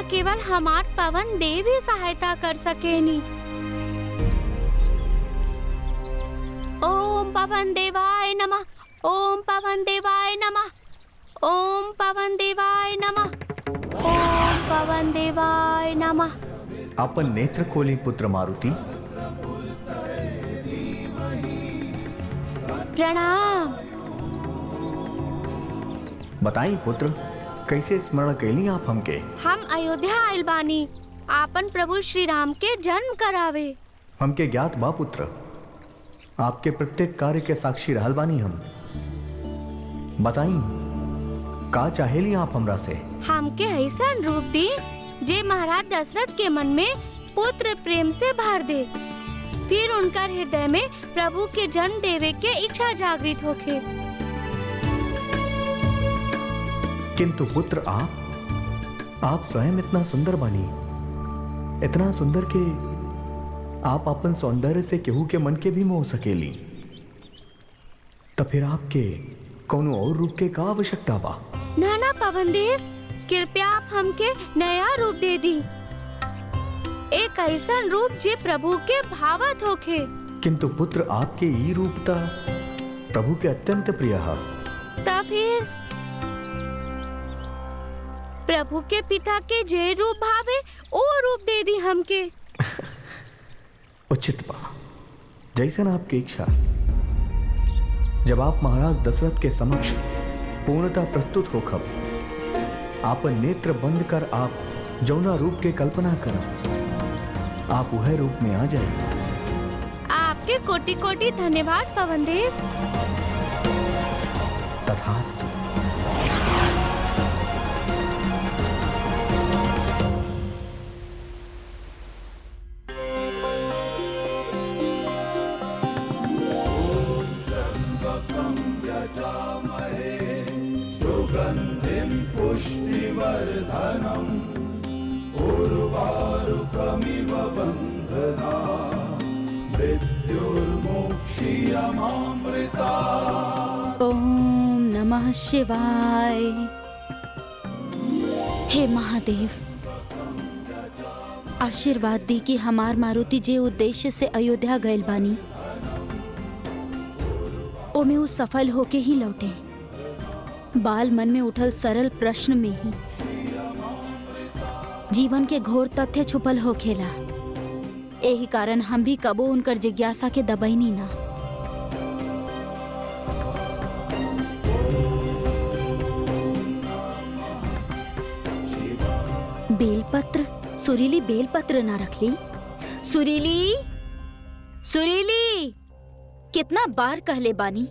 केवल हमार पवन देव ही सहायता कर सकेनी। ओम पवन देवाय नमः, ओम पवन देवाय नमः, ओम पवन देवाय नमः, ओम पवन देवाय नमः। अपन नेत्र खोली पुत्र मारुति। प्रणाम। बताई पुत्र, कैसे स्मरण कैली आप हमके? हम अयोध्या आइल बानी आपन प्रभु श्री राम के जन्म करावे। हमके ज्ञात बा पुत्र, आपके प्रत्येक कार्य के साक्षी रहल बानी हम। बताई का चाहेली आप हमरा से? हमके ऐसा रूप दी जे महाराज दशरथ के मन में पुत्र प्रेम से भर दे, फिर उनका हृदय में प्रभु के जन्म देवे के इच्छा जागृत होके। किंतु पुत्र आप स्वयं इतना सुंदर बानी, इतना सुंदर के आप अपन सौंदर्य से केहू के मन के भी मोह सकेली। तो फिर आपके कोनो और रूप के का आवश्यकता बा? नाना पवन देव, कृपया आप हमके नया रूप दे दी, एक ऐसा रूप जे प्रभु के भावत होके। किंतु पुत्र आपके ई रूपता प्रभु के अत्यंत प्रिय है। तब फिर प्रभु के पिता के जे रूप भावे ओ रूप दे दी हमके। उचित बा, जैसन आपकी इच्छा। जब आप महाराज दशरथ के समक्ष पूर्णतः प्रस्तुत होखब, आपन नेत्र बंद कर आप जौना रूप के कल्पना करब, आप वह रूप में आ जाए। आपके कोटि कोटि धन्यवाद पवन देव। तथास्तु। पुष्टिवर्धनम् उर्वारुकमिव बन्धना मृत्युर्मोक्षीयमामृता। ओम नमः शिवाय। हे महादेव, आशीर्वाद दी कि हमार मारुति जे उद्देश्य से अयोध्या गइल बानी ओमे वो सफल होके ही लौटे। बाल मन में उठल सरल प्रश्न में ही जीवन के घोर तथ्य छुपल होखेला। यही कारण हम भी कबो उनकर जिज्ञासा के दबैनी ना। बेलपत्र, सुरीली बेलपत्र ना रखली? सुरीली, सुरीली, कितना बार कहले बानी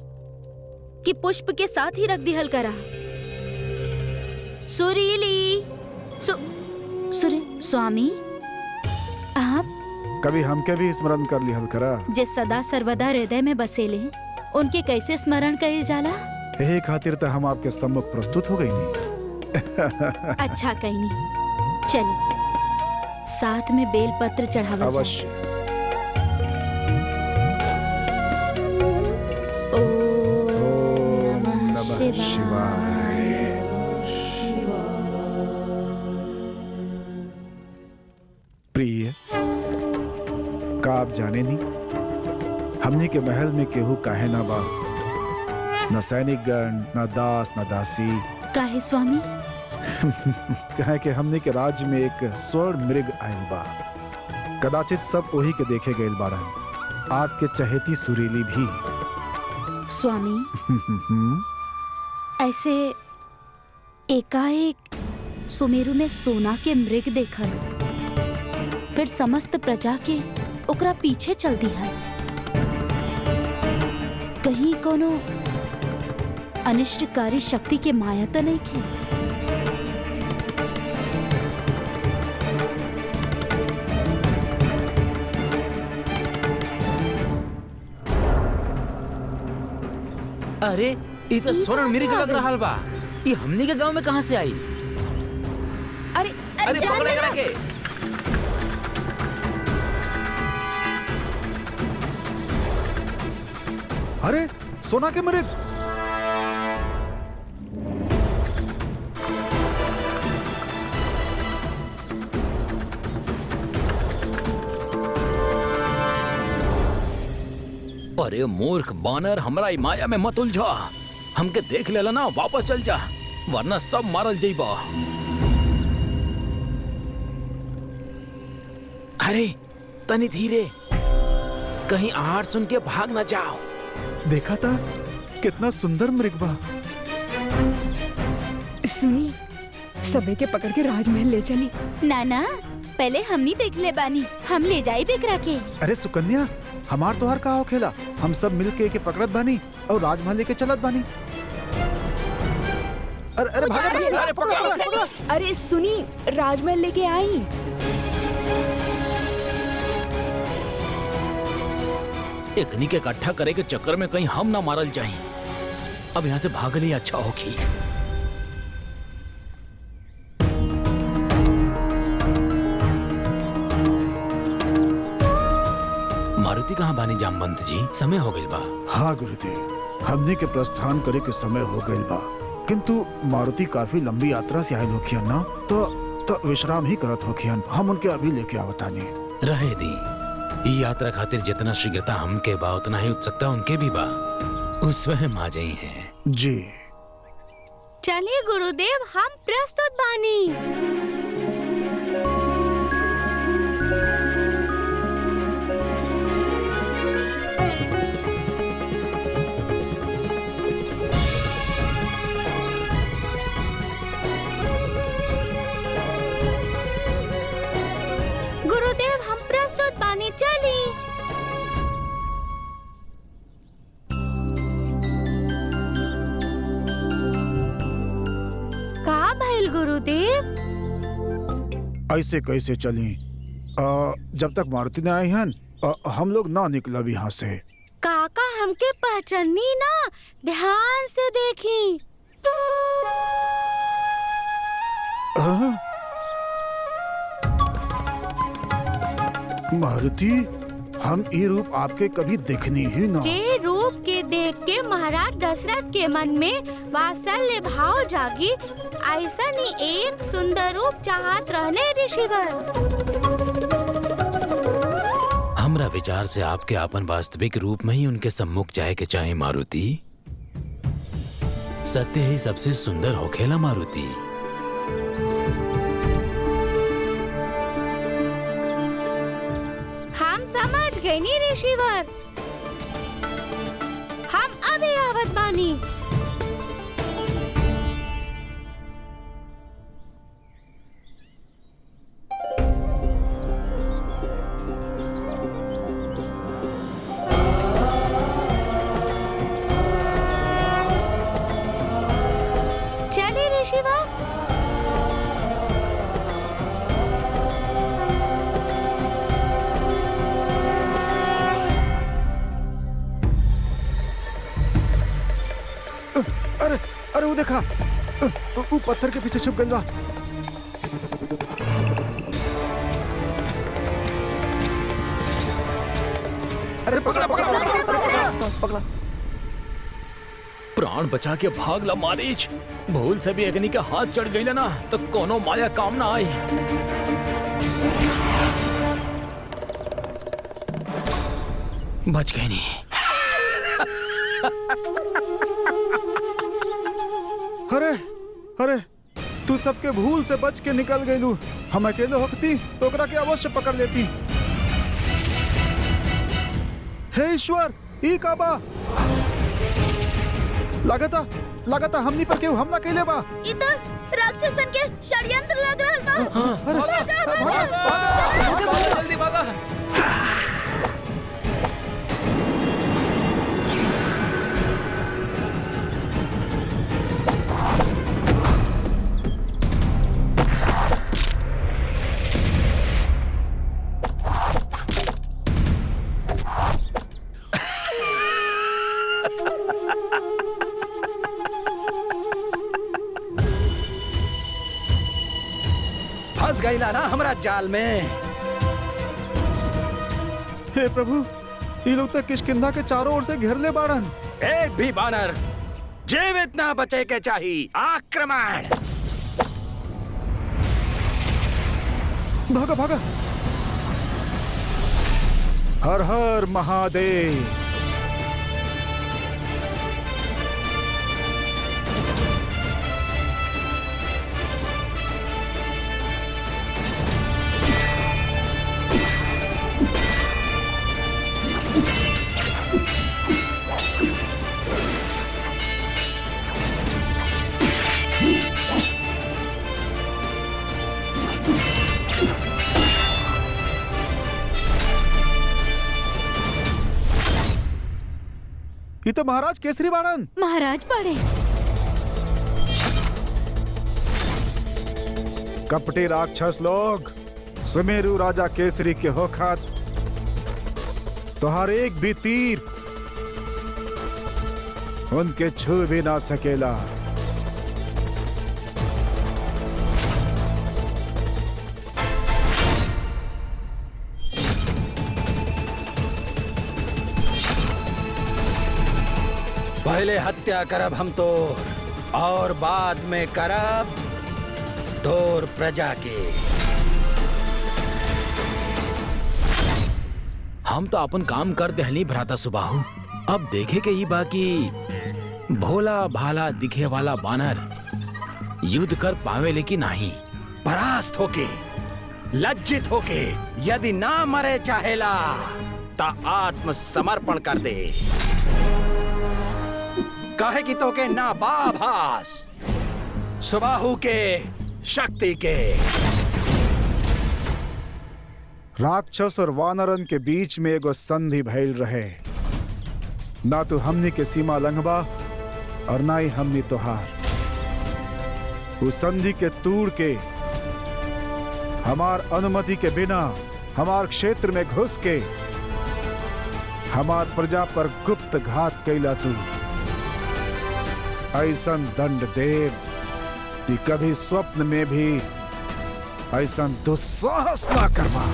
कि पुष्प के साथ ही रख दिहल करा। सुरीली, स्वामी, आप कभी हमके भी स्मरण कर लिहल करा। जे सदा सर्वदा हृदय में बसेले, उनके कैसे स्मरण कइल जाला? यही खातिर तो हम आपके सम्मुख प्रस्तुत हो गई नहीं। अच्छा कहीं चलिए साथ में बेलपत्र चढ़ावा अवश्य। ओम नमः शिवाय। प्रिय, का आप जाने नहीं हमने के महल में केहू काहे ना बा, न सैनिकगण, न दास, न दासी। काहे स्वामी? कहे कि हमने के राज्य में एक स्वर्ण मृग आयल बा। कदाचित सब वही के देखे गए बाड़न, आपके चहेती सुरीली भी। स्वामी, ऐसे एकाएक सुमेरु में सोना के मृग देखल, फिर समस्त प्रजा के ओकरा पीछे चल दिया। कहीं कोनो अनिष्टकारी शक्ति के माया तो नहीं खे? अरे ये तो स्वर्ण मृग लग रहा बा। ये हमनी के गांव में कहां से आई? अरे अरे पकड़े करा के। अरे सोना के मृग! अरे मूर्ख बानर, हमरा ई माया में मत उलझा। हमके देख लेला ना, वापस चल जा, वरना सब मारल जइबा। अरे तनी धीरे, कहीं आहट सुन के भाग ना जाओ। देखा था कितना सुंदर मृग बा। सुनी, सबे के पकड़ के राजमहल ले चली। नाना, पहले हमनी देख ले बानी, हम ले जाई बेकरा के। अरे सुकन्या, हमार तोहार का हो खेला, हम सब मिल के पकड़त बानी और राजमहल लेके चलत बानी। अरे अरे भागा, अरे पकड़ो। अरे सुनी, राजमहल लेके आई। एकनी के इकट्ठा करे के चक्कर में कहीं हम ना मारल जाए। अब यहाँ से भागले अच्छा होगी। मारुति कहाँ बानी जामवंत जी? समय हो गई बा। हाँ गुरुदेव, हमने के प्रस्थान करे के समय हो गई बा, किंतु मारुति काफी लंबी यात्रा से आयल होखियन ना, तो विश्राम ही करत होखियन। हम उनके अभी लेके आवतानी। रहे दी, ई यात्रा खातिर जितना शीघ्रता हमके बा उतना ही उत्सुकता उनके भी बा। उस स्वयं आ जाई हैं। जी चलिए गुरुदेव, हम प्रस्तुत बानी। गुरुदेव, हम प्रस्तुत बानी, चली। का भइल गुरुदेव? ऐसे कैसे चली? जब तक मारुति न आई हन, हम लोग ना निकलब यहाँ से। काका हमके पहचानी ना, ध्यान से देखी। मारुति, हम ये रूप आपके कभी देखनी ही ना। जे रूप के देख के महाराज दशरथ के मन में वात्सल्य भाव जागी, ऐसा ही एक सुंदर रूप चाहत रहने ऋषिवर। हमरा विचार से आपके आपन वास्तविक रूप में ही उनके सम्मुख जाए के चाहे मारुति। सत्य ही सबसे सुंदर होखेला मारुति। हम समझ गए नी ऋषिवर, हम अभी आवत बानी। चलिए ऋषिवर। अरे अरे वो देखा, वो पत्थर के पीछे छुप गइल बा। अरे पकड़ा पकड़ा पकड़ा पकड़ा पकड़ा। प्राण बचा के भाग ला मारीच। भूल से भी अग्नि के हाथ चढ़ गई ना तो कोनो माया काम ना आई। बच गई नहीं। अरे अरे, तू सबके भूल से बच के निकल गइलू। हम अकेले होती तो ओकरा के अवश्य पकड़ लेती। हे ईश्वर, ई का बा? लगाता हमनी पर केहू हमला कइले बा। ई तो राक्षसन के षड्यंत्र लग रहल बा। अरे भागा, जल्दी भागा। फंस गईला ना हमरा जाल में। हे प्रभु, ये लोग तो किष्किंधा के चारों ओर से घेर ले बाड़न। एक भी बानर जीवित ना बचे के चाहिए। आक्रमण! भागा भागा। हर हर महादेव। ये तो महाराज केसरी बाड़न। महाराज पड़े। कपटी राक्षस लोग, सुमेरु राजा केसरी के होखत तोहार एक भी तीर उनके छू भी ना सकेला। पहले हत्या करब हम तोर और बाद में करब तोर प्रजा के। हम तो अपन काम कर दहली भ्राता सुबाहु। अब देखे के ही बाकी भोला भाला दिखे वाला बानर युद्ध कर पावे लेकिन नहीं। परास्त होके, लज्जित होके यदि ना मरे चाहेला ता आत्मसमर्पण कर दे। काहे कि तोके ना बाभास सुबाहु के शक्ति के। राक्षस और वानरन के बीच में एगो संधि भइल रहे। ना तो हमनी के सीमा लंघबा और ना ही हमनी तोहार। उस संधि के तूड़ के हमार अनुमति के बिना हमार क्षेत्र में घुस के हमार प्रजा पर गुप्त घात कैला तू। ऐसन दंड देव कि कभी स्वप्न में भी ऐसन दुस्साहस ना करवा।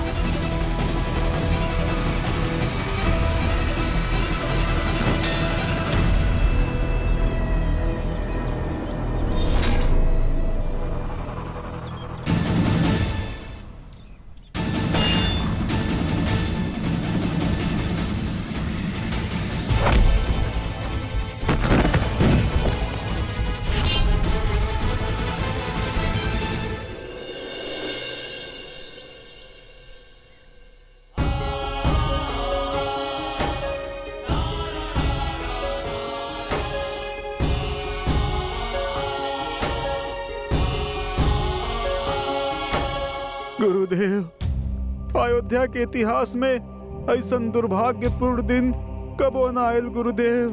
गुरुदेव, अयोध्या के इतिहास में ऐसन दुर्भाग्यपूर्ण दिन कबो न आयल गुरुदेव।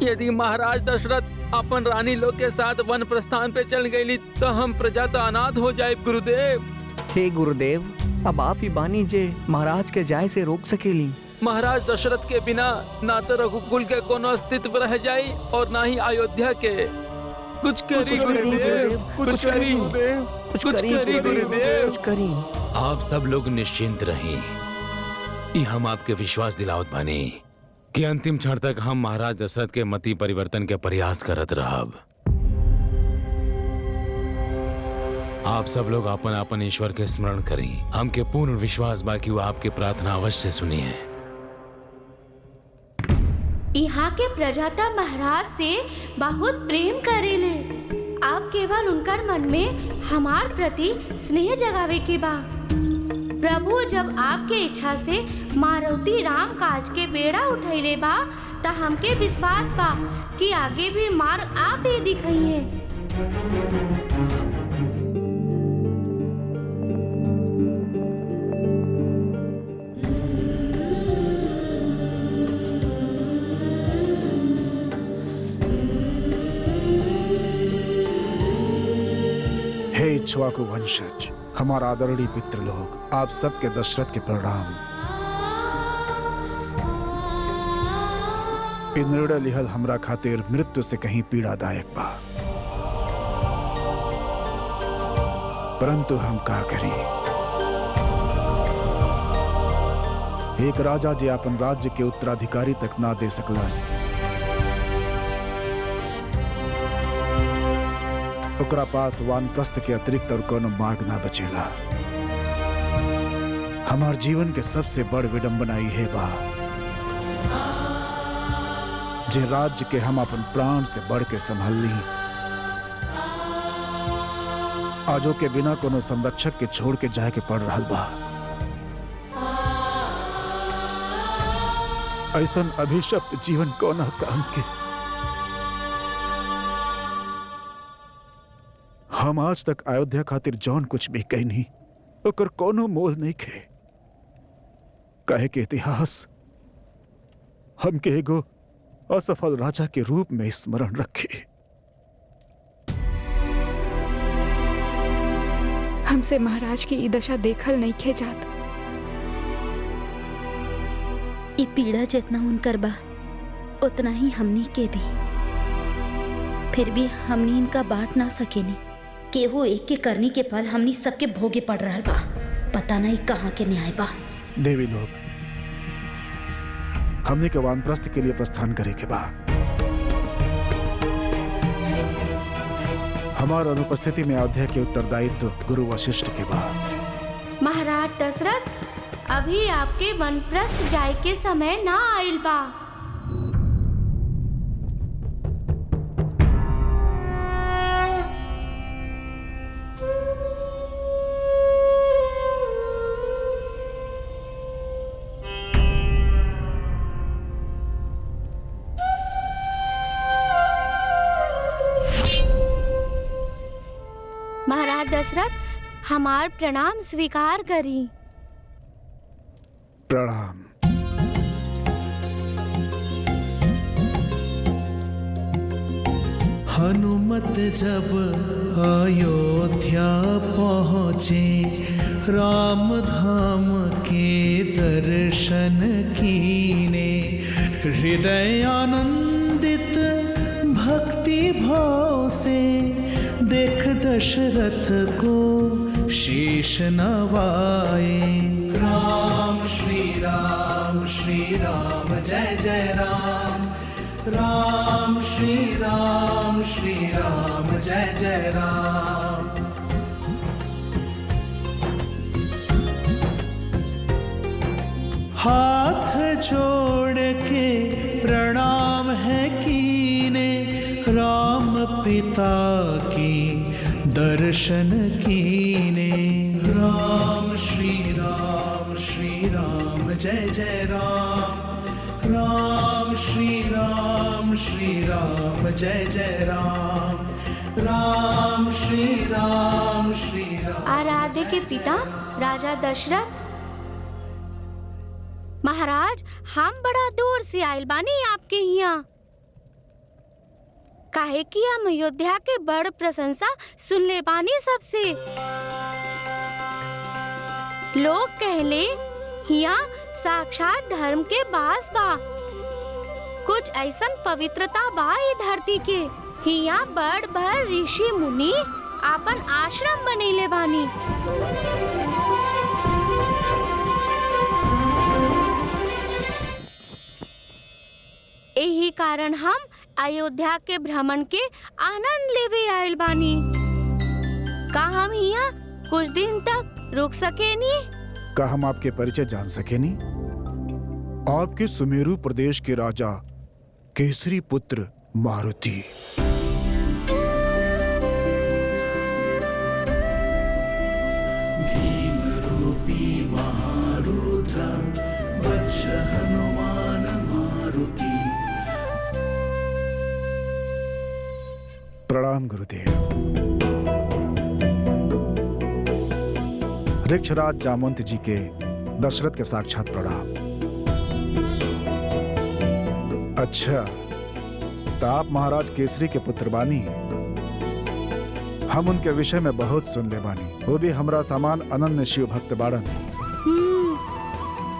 यदि महाराज दशरथ अपन रानी लोग के साथ वन प्रस्थान पे चल गईली तो हम प्रजा तो अनाथ हो जाए गुरुदेव। हे गुरुदेव, अब आप ही बानी जे महाराज के जाय से रोक सकेली। महाराज दशरथ के बिना ना तो रघुकुल के कोनो अस्तित्व रह जाई और ना ही अयोध्या के। कुछ करी गुरुदेव, कुछ करी गुरुदेव, कुछ करी गुरुदेव। आप सब लोग निश्चिंत रहें। ये हम आपके विश्वास दिलावत बानी कि अंतिम क्षण तक हम महाराज दशरथ के मति परिवर्तन के प्रयास करत रहब। आप सब लोग अपन अपन ईश्वर के स्मरण करें। हमके पूर्ण विश्वास बा कि वो आपके प्रार्थना अवश्य सुनी है। यहाँ के प्रजा त महाराज से बहुत प्रेम करेले। आप केवल उनकर मन में हमार प्रति स्नेह जगावे के बा। प्रभु जब आपके इच्छा से मारुति राम काज के बेड़ा उठैले बा त हमके विश्वास बा कि आगे भी मार आप ही दिखाइए। हे इक्ष्वाकु वंशज, हमारा आदरणीय पितृ लोग, आप सबके दशरथ के प्रणाम। इ निर्णय लिहल हमरा खातिर मृत्यु से कहीं पीड़ादायक बा, परंतु हम का करी। एक राजा जे अपन राज्य के उत्तराधिकारी तक ना दे सकलस, ओकरा पास वानप्रस्थ के अतिरिक्त और कोनो मार्ग ना बचेला। हमार जीवन के सबसे बड़ विडंबना है बा जे राज्य के हम अपन प्राण से बढ़ के संभाल ली, आजो के बिना कोनो संरक्षक के छोड़ के जाए के पड़ रहा बा। ऐसन अभिशप्त जीवन कोना काम के। हम आज तक अयोध्या खातिर जौन कुछ भी कहनी ओकर कोनो मोल नहीं खे। कहे के इतिहास हमके एगो असफल राजा के रूप में स्मरण रखे। हमसे महाराज की ई दशा देखल नहीं खे जात। ई पीड़ा जितना उनकर बा उतना ही हमनी के भी। फिर भी हमनी इनका बांट ना सकेनी। केहू एक के करनी के फल हमनी सबके भोगे पड़ रहा बा। पता नहीं कहाँ के न्याय बा। देवी लोग, हमने के वानप्रस्थ के लिए प्रस्थान करे के बा। हमार अनुपस्थिति में अयोध्या के उत्तरदायित्व गुरु वशिष्ठ के बा। महाराज दशरथ, अभी आपके वनप्रस्थ जाए के समय ना आइल बा। महाराज दशरथ, हमार प्रणाम स्वीकार करी। प्रणाम। हनुमत जब अयोध्या पहुँचे, राम धाम के दर्शन कीने। हृदय आनंदित भक्ति भाव से देख दशरथ को शीश नवाए। राम श्री राम जय जय राम। राम श्री राम जय जय राम। हाथ जोड़ के प्रणाम है कीने, राम पिता की दर्शन कीने। राम श्री राम जय जय राम। राम श्री राम जय जय राम। राम श्री राम आराध्य के पिता राजा दशरथ, महाराज हम बड़ा दूर से आइल बानी आपके यहाँ। काहे कि हम अयोध्या के बड़ प्रशंसा सुनले बानी सबसे। लोग कहले यहाँ साक्षात धर्म के बास बा। कुछ ऐसन पवित्रता बा ई धरती के। यहाँ बड़ भर ऋषि मुनि आपन आश्रम बनैले बानी। यही कारण हम अयोध्या के भ्रमण के आनंद लेवे आयल बानी। का हम यहाँ कुछ दिन तक रुक सकेनी? का हम आपके परिचय जान सकेनी? आपके सुमेरु प्रदेश के राजा केसरी पुत्र मारुति। भीम रूपी महारुद्र वज्र हनुमान मारुति। प्रणाम गुरुदेव। ऋक्षराज जामवंत जी के दशरथ के साक्षात प्रणाम। अच्छा, तो आप महाराज केसरी के पुत्र बानी। हम उनके विषय में बहुत सुन ले बानी। वो भी हमरा समान अनन्य शिव भक्त बाड़न।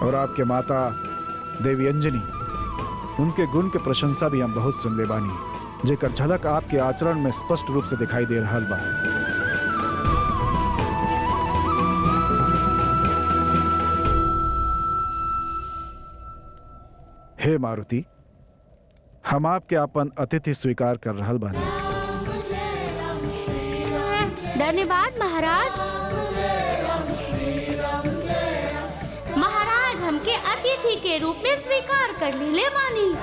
और आपके माता देवी अंजनी, उनके गुण के प्रशंसा भी हम बहुत सुन ले बानी, जेकर झलक आपके आचरण में स्पष्ट रूप से दिखाई दे रहा बा। हे मारुति, हम आपके अपन अतिथि स्वीकार कर रहल बानी। धन्यवाद महाराज। महाराज हमके अतिथि के रूप में स्वीकार कर ले बानी।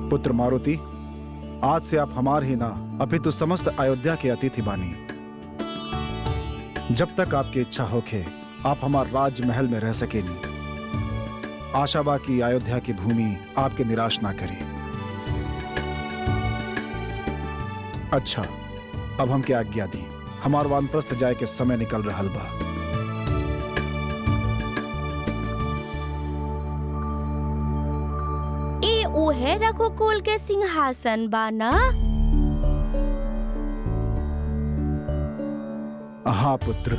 पुत्र मारुति, आज से आप हमार ही ना अपितु समस्त अयोध्या के अतिथि बानी। जब तक आपकी इच्छा होखे आप हमार राजमहल में रह सकेनी। आशा बा कि अयोध्या की भूमि आपके निराश ना करे। अच्छा, अब हम क्या आज्ञा दी? हमार वानप्रस्थ जाए के समय निकल रहल बा। ए उहे रघुकुल के सिंहासन बा ना? हाँ पुत्र।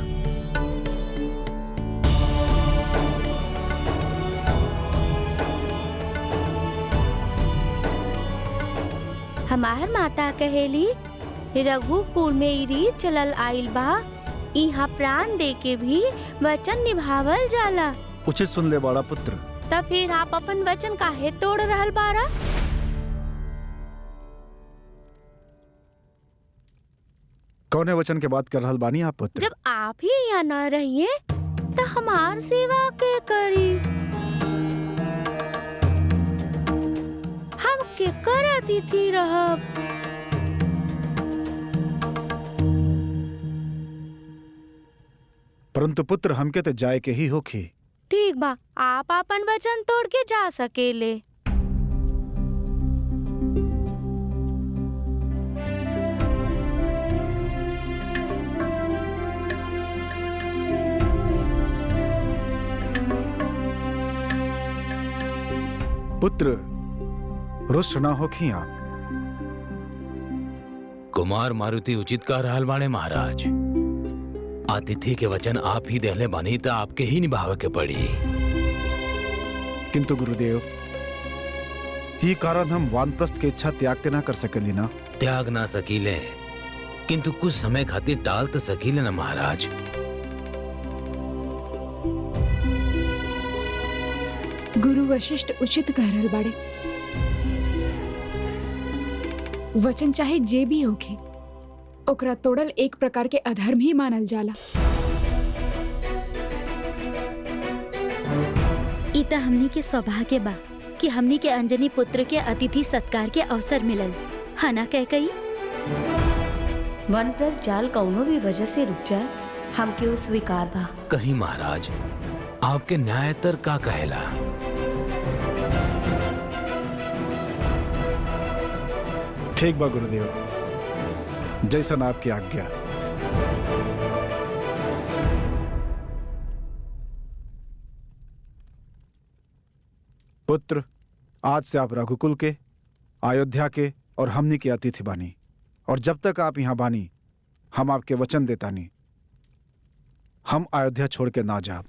हमार माता कहेली रघुकुल में ई रीत चलल आइल बा, इहाँ प्राण दे के भी वचन निभावल जाला। उचित सुन ले बड़ा पुत्र। तब फिर आप अपन वचन काहे तोड़ रहल बारा? कौने वचन के बात कर रहल बानी आप पुत्र? जब आप ही यहाँ न रहिए तो हमार सेवा के करी? हम के कर अतिथि रहब? परंतु पुत्र हमके तो जाए के ही होखी। ठीक बा, आप अपन वचन तोड़ के जा सकेले। पुत्र रुष्ट ना होखी आप। कुमार मारुति उचित कह रहल बाणे महाराज। अतिथि के वचन आप ही देहले बानी त आपके ही निभावे के पड़ी। किंतु गुरुदेव, ही कारण हम वानप्रस्थ के इच्छा त्यागते ना कर सकेली ना? त्याग ना सकीले, किंतु कुछ समय खातिर टाल तो सकीले ना महाराज। गुरु वशिष्ठ उचित कह रहल बाड़े। वचन चाहे जे भी होखे, ओकरा तोड़ल एक प्रकार के अधर्म ही मानल जाला। ई त हमनी के सौभाग्य बा कि हमनी के अंजनी पुत्र के अतिथि सत्कार के अवसर मिलल, है ना कैकई? वनप्रस्थ जाल कौनो भी वजह से रुक जाए, हमके उ स्वीकार बा। कहीं महाराज आपके न्यायतर का कहेला? ठीक बा गुरुदेव, जैसन आपकी आज्ञा। पुत्र, आज से आप रघुकुल के, अयोध्या के और हमनी के अतिथि बानी, और जब तक आप यहाँ बानी हम आपके वचन देतानी, हम अयोध्या छोड़ के ना जाब।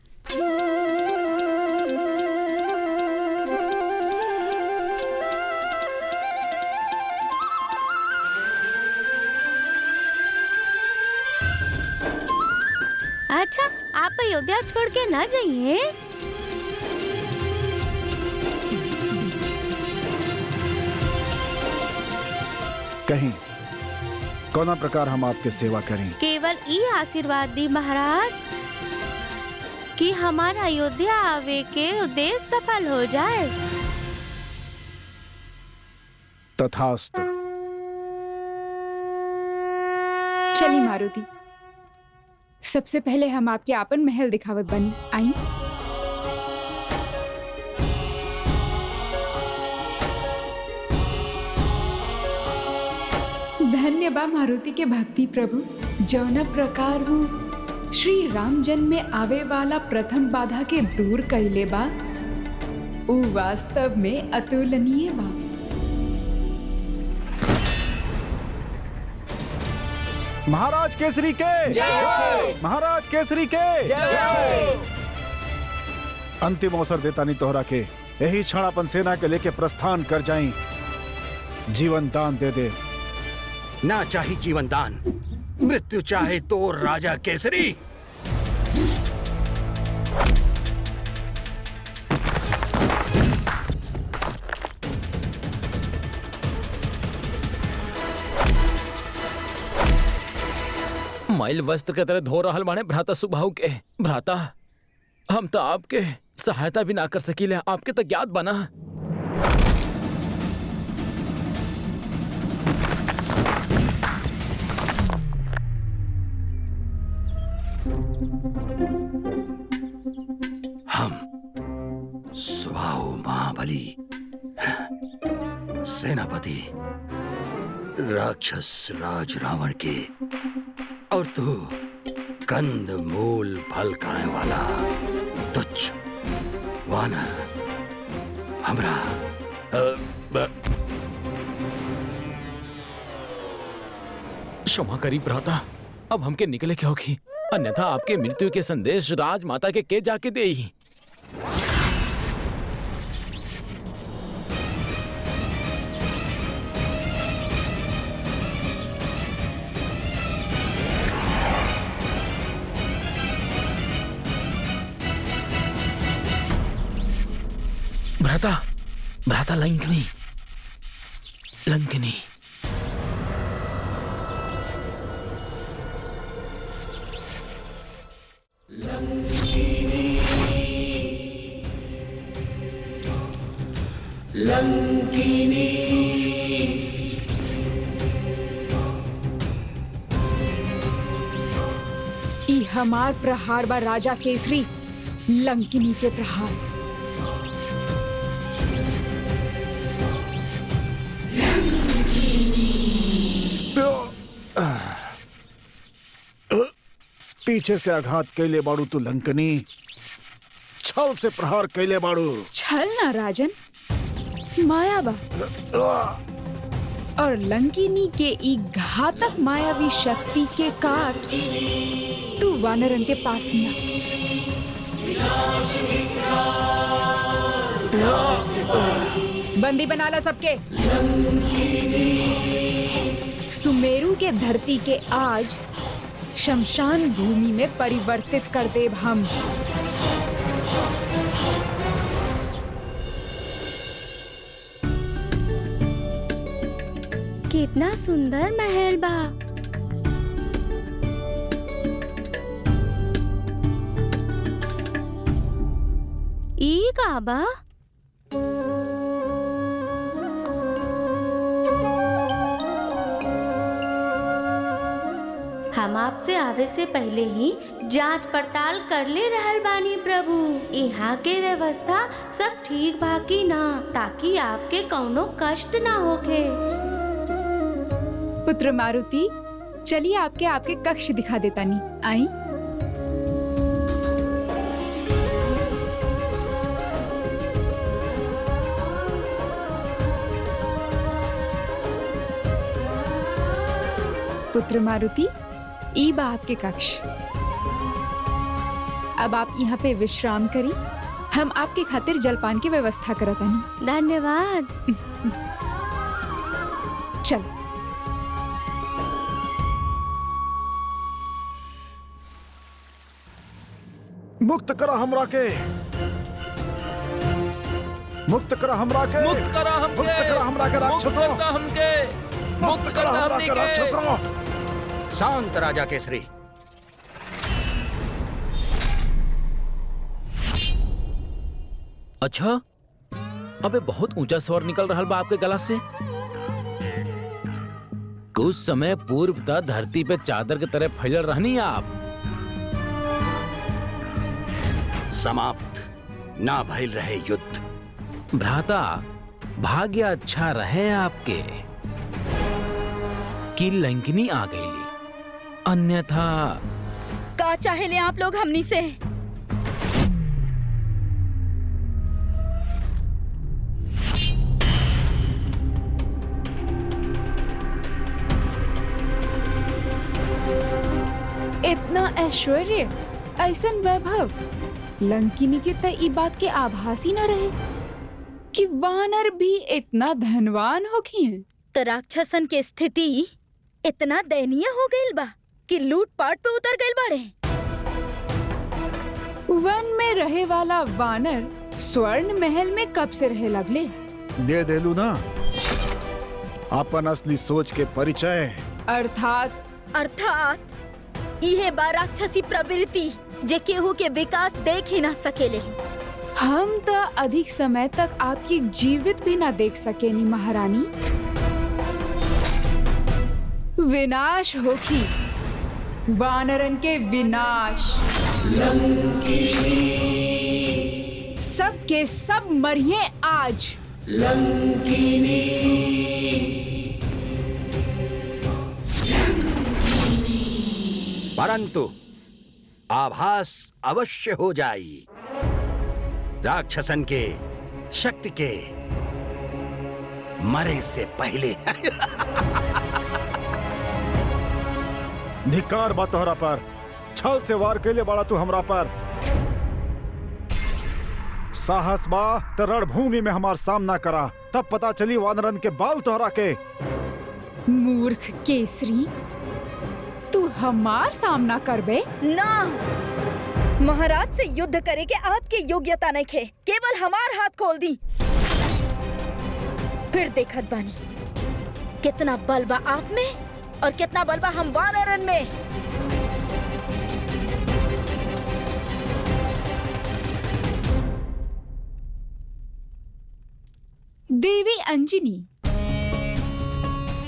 अच्छा, आप अयोध्या छोड़ के ना जाइए। कहीं कौना प्रकार हम आपके सेवा करें? केवल ये आशीर्वाद दी महाराज कि हमारा अयोध्या आवे के उद्देश्य सफल हो जाए। तथास्तु। चली मारुति, सबसे पहले हम आपके आपन महल दिखावत बनी। आई। धन्य बा मारुति के भक्ति प्रभु, जौना प्रकार वो श्री राम जन्म में आवे वाला प्रथम बाधा के दूर कइले बा, उ वास्तव में अतुलनीय बा। महाराज केसरी के जय! महाराज केसरी के जय! अंतिम अवसर देता नहीं तोहरा के, यही क्षण अपन सेना के लेके प्रस्थान कर जाई। जीवन दान दे दे। ना चाही जीवन दान, मृत्यु चाहे तो राजा केसरी। मैल वस्त्र के तरह धो रहल बाणे भ्राता सुबाहु के। भ्राता, हम तो आपके सहायता भी ना कर सकीले, आपके तो ज्ञात बना। हम सुबाहु महाबली सेनापति राक्षस राज रावण के, और तू कंद मूल फल खाए वाला तुच्छ वानर हमरा क्षमा करी भ्राता, अब हमके निकले क्या होगी, अन्यथा आपके मृत्यु के संदेश राजमाता के जाके दे ही। भ्राता, भ्राता लंकिनी, लंकिनी। लंकिनी ई हमार प्रहार बा राजा केसरी, लंकिनी के प्रहार। पीछे से आघात कैले बाड़ू तू लंकनी, छल से प्रहार कैले बाड़ू। छल ना राजन, माया बा। और लंकिनी के ई घातक मायावी शक्ति के काट तू वानरन के पास न। बंदी बना ला सबके। सुमेरु के धरती के आज शमशान भूमि में परिवर्तित कर देव हम। कितना सुंदर महल बा। ई का बा? हम आपसे आवे से पहले ही जांच पड़ताल कर ले रहल बानी प्रभु। यहाँ के व्यवस्था सब ठीक बा कि ना, ताकि आपके कौनो कष्ट ना होके। पुत्र मारुति, चलिए आपके कक्ष दिखा देता नी। आई। पुत्र मारुति, ई बा आपके कक्ष। अब आप यहाँ पे विश्राम करी, हम आपके खातिर जलपान की व्यवस्था करतानी। धन्यवाद। चल। मुक्त करा हमरा के, मुक्त करा हमरा के, मुक्त करा हमके, मुक्त करा हमरा के राक्षसों, मुक्त करना हमके, मुक्त करा हमरा के राक्षसों। शांत राजा केसरी। अच्छा, अबे बहुत ऊंचा स्वर निकल रहा बा आपके गला से। कुछ समय पूर्व तक धरती पे चादर की तरह फैलल रहनी आप। समाप्त ना भइल रहे युद्ध। भ्राता, भाग्य अच्छा रहे आपके कि लंकिनी आ गई, अन्यथा। का चाहेले आप लोग हमनी से? इतना ऐश्वर्य, ऐसन वैभव, लंकिनी के त ई बात के आभास ही न रहे कि वानर भी इतना धनवान होखी हैं। तो राक्षसन के स्थिति इतना दयनीय हो गइल बा कि लूटपाट पे उतर गइल बाड़े। वन में रहे वाला वानर स्वर्ण महल में कब से रहे लगले? दे देलू ना अपन असली सोच के परिचय। अर्थात इहे बा राक्षसी प्रवृत्ति जे केहू के विकास देख ही ना सकेले। हम तो अधिक समय तक आपकी जीवित भी ना देख सकेनी महारानी। विनाश होखी, वानरन के विनाश। सब के सब मरिए आज। परंतु आभास अवश्य हो जाई राक्षसन के शक्ति के मरे से पहले। धिक्कार बा तोहरा पर, छल से वार के लिए बड़ा तू हमरा पर। साहस बा त रणभूमि में हमार सामना करा, तब पता चली वानरन के बाल तोहरा के। मूर्ख केसरी, तू हमार सामना करबे? ना, महाराज से युद्ध करे के आपके योग्यता नहीं खे, केवल हमार हाथ खोल दी। फिर देखत बानी कितना बल बा आप में और कितना बल बा हम वानरन में। देवी अंजनी,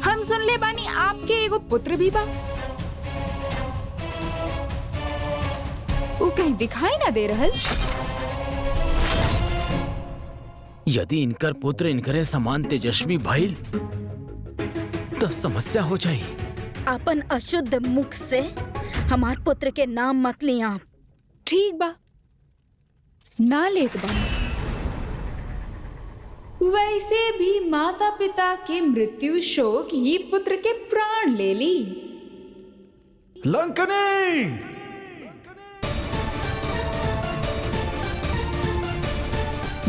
हम सुन ले बानी आपके एगो पुत्र भी बा। वो कहीं दिखाई ना दे रहल। यदि इनकर पुत्र इनकरे समान तेजस्वी भइल तो समस्या हो जाई। अपन अशुद्ध मुख से हमार पुत्र के नाम मत ली आप। ठीक बा, ना लेत बा। वैसे भी माता पिता के मृत्यु शोक ही पुत्र के प्राण ले ली। लंकनी!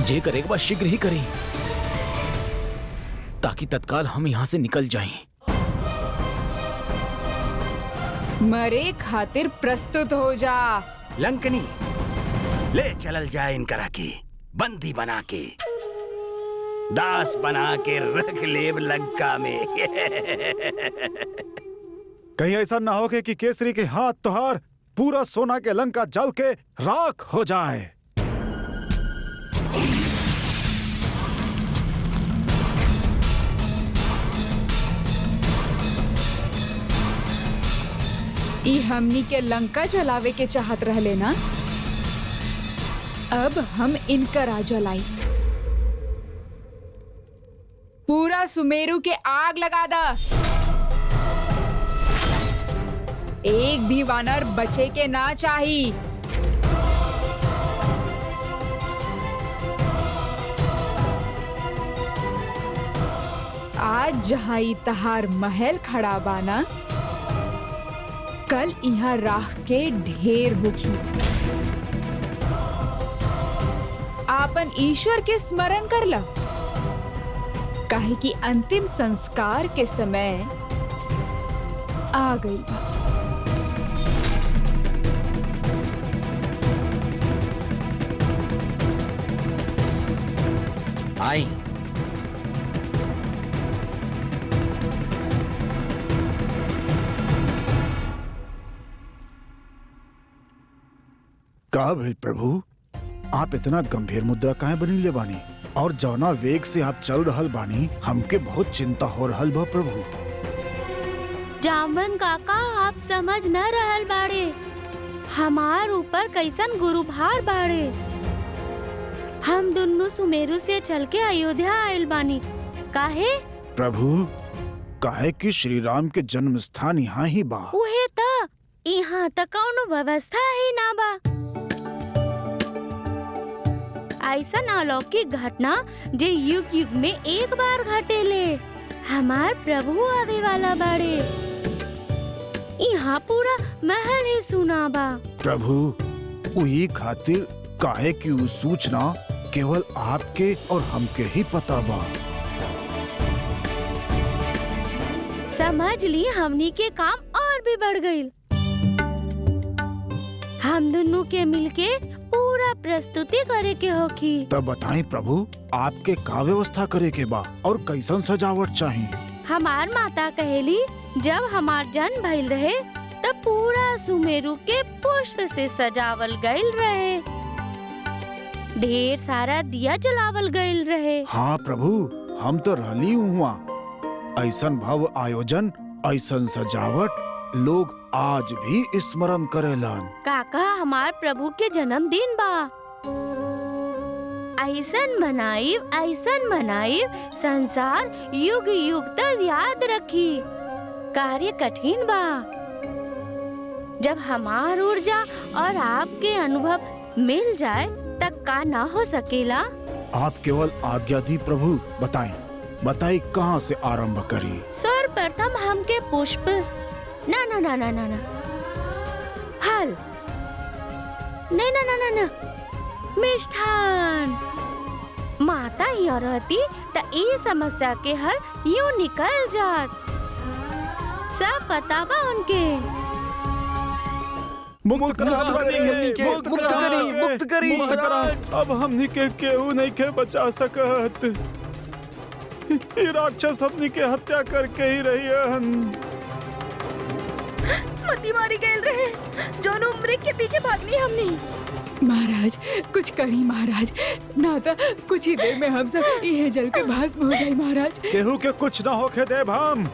जे करेगा बस शीघ्र ही करें ताकि तत्काल हम यहाँ से निकल जाएं। मरे खातिर प्रस्तुत हो जा। लंकनी, ले चलल जाए इनकरा के बंदी बना के, दास बना के रख लेब लंका में। कहीं ऐसा ना हो कि केसरी के हाथ तोहार पूरा सोना के लंका जल के राख हो जाए। ई हमनी के लंका जलावे के चाहत रहले ना, अब हम इनकर जलाई। पूरा सुमेरु के आग लगा दा। एक भी वानर बचे के ना चाहिए। आज जहाँ ई तहार महल खड़ा बाना, कल यहाँ राख के ढेर होगी। आपन ईश्वर के स्मरण कर ला, काहे कि अंतिम संस्कार के समय आ गई बा। आई का भइल प्रभु, आप इतना गंभीर मुद्रा काहे बनी ले बानी? और जौना वेग से आप चल रहल बानी, हमके बहुत चिंता हो रहल बा प्रभु। जामवन काका, आप समझ न रहल बाड़े, हमार ऊपर कैसन गुरु भार बाड़े। हम दोनों सुमेरु से चल के अयोध्या आयल बानी। काहे? प्रभु, काहे कि श्री राम के जन्म स्थान यहाँ ही बा। उहे त, यहाँ तक कौनो व्यवस्था ही ना बा। ऐसन अलौकिक घटना जे युग युग में एक बार घटेले। हमार प्रभु आवे वाला बाड़े। यहाँ पूरा महल ही सुना बा। प्रभु, उही खातिर काहे कि उ सूचना केवल आपके और हमके ही पता बा। समझ ली, हमनी के काम और भी बढ़ गईल। हम दोनों के मिलके पूरा प्रस्तुति करे के होखी। तब बताएं प्रभु, आपके का व्यवस्था करे के बा और कैसन सजावट चाहिए? हमार माता कहेली, जब हमार जन्म भइल रहे तब पूरा सुमेरु के पुष्प से सजावल गईल रहे। ढेर सारा दिया जलावल गईल रहे। हाँ प्रभु, हम तो रहली हुआ। ऐसन भव्य आयोजन, ऐसन सजावट लोग आज भी स्मरण करेलन। काका, हमार प्रभु के जन्मदिन बा। ऐसन मनाइब संसार युग युग तक याद रखी। कार्य कठिन बा, जब हमार ऊर्जा और आपके अनुभव मिल जाए तब का ना हो सकेला। आप केवल आज्ञा दी प्रभु। बताएं कहाँ से आरंभ करी? सर्वप्रथम हमके पुष्प ना फल ना मिष्ठान। माता ही रहती त ई समस्या के हल यूं निकल जात। सब पता बा उनके। मुक्त करी। अब हमनी के केहू नहीं के बचा सकत। ये राक्षस हमनी के हत्या करके ही रही हन। मती मारी गए रहे जोन उम्र के पीछे भागनी हमनी। महाराज कुछ करी महाराज, ना तो कुछ ही देर में हम सब ये जल के भस्म हो जाए महाराज। केहू के कुछ ना होके देव हम।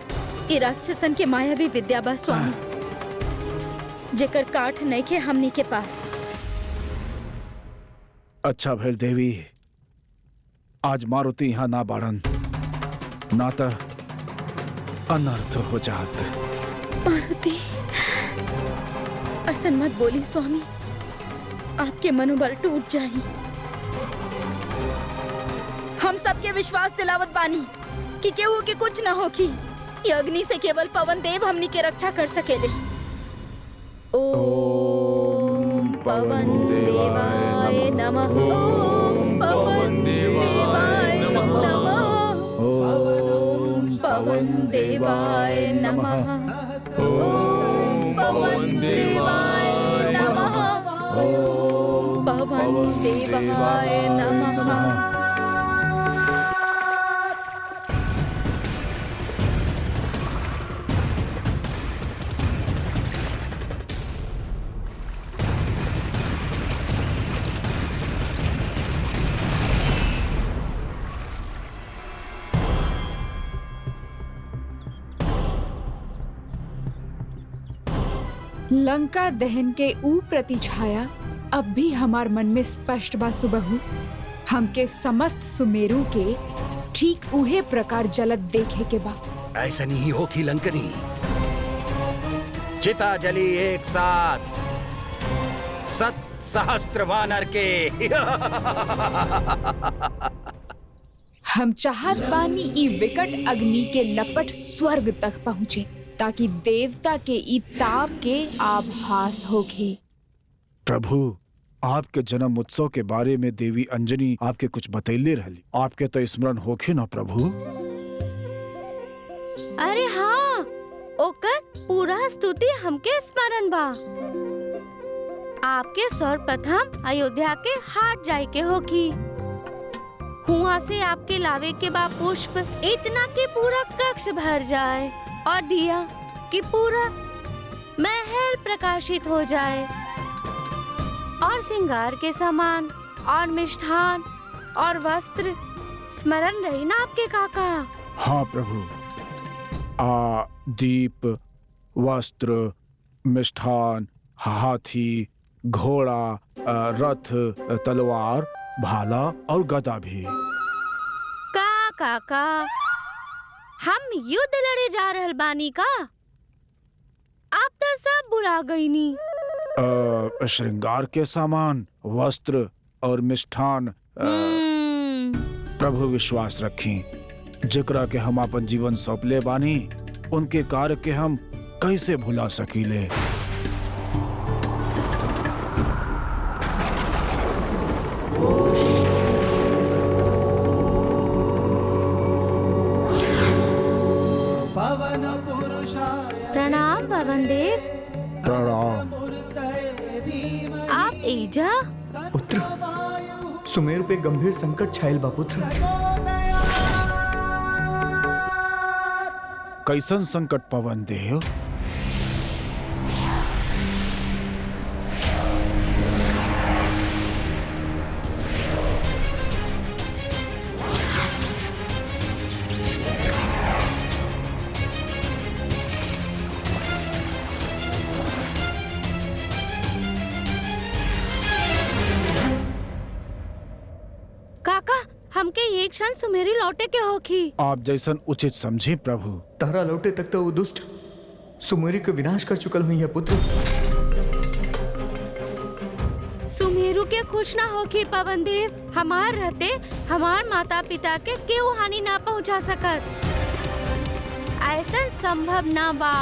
ये राक्षसन के मायावी विद्या बा स्वामी, जेकर काठ नहीं के हमनी के पास। अच्छा भैल देवी, आज मारुति यहाँ ना बाड़न, ना तो अनर्थ हो जात। मारुति ऐसा मत बोली स्वामी, आपके मनोबल टूट जाही। हम सबके विश्वास दिलावत बानी कि केहू के कुछ न होखी। ये अग्नि से केवल पवन देव हमनी के रक्षा कर सकेले। ओम पवन देवाय नमः। ओम पवन देवाय नमः। ओम पवन देवाय नमः। ओम पवन देवाय नमः। ओम पवन देवाय नमः। लंका दहन के ऊ प्रतिछाया अब भी हमार मन में स्पष्ट बा सुबहू। हमके समस्त सुमेरु के ठीक उहे प्रकार जलत देखे के बा। ऐसा नहीं हो कि लंकनी चिता जली एक साथ 7 सहस्त्र वानर के। हम चाहत बानी ई विकट अग्नि के लपट स्वर्ग तक पहुँचे, ताकि देवता के ई ताप के आभास होखे। प्रभु, आपके जन्म उत्सव के बारे में देवी अंजनी आपके कुछ बतैले रहली। आपके तो स्मरण होखे ना प्रभु? अरे हाँ, ओकर पूरा स्तुति हमके स्मरण बा। आपके सर्वप्रथम अयोध्या के हाट जाए के होगी। हुआ से आपके लावे के बा पुष्प इतना कि पूरा कक्ष भर जाए और दिया कि पूरा महल प्रकाशित हो जाए, और श्रृंगार के सामान और मिष्ठान और वस्त्र स्मरण रही ना आपके काका? हाँ प्रभु। दीप, वस्त्र, मिष्ठान, हाथी, घोड़ा, रथ, तलवार, भाला और गदा भी। काका, हम युद्ध लड़े जा रहल बानी का? आप तो सब बुला गईनी। श्रृंगार के सामान, वस्त्र और मिष्ठान। प्रभु विश्वास रखें, जेकरा के हम अपन जीवन सौंपले बानी, उनके कार्य के हम कैसे भुला सकीले। प्रणाम पवन देव। प्रणाम। आप एजा? पुत्र, सुमेरु पे गंभीर संकट छायल बा पुत्र। कैसन संकट पवन देव? हमके एक क्षण सुमेरी लौटे के होखी। आप जैसन उचित समझी प्रभु। तारा लौटे तक तो वो दुष्ट सुमेरु के विनाश कर चुकल हुई है पुत्र। सुमेरु के कुछ ना होगी पवन देव। हमार रहते हमार माता पिता के केहू हानि ना पहुंचा सकत। ऐसा संभव ना बा।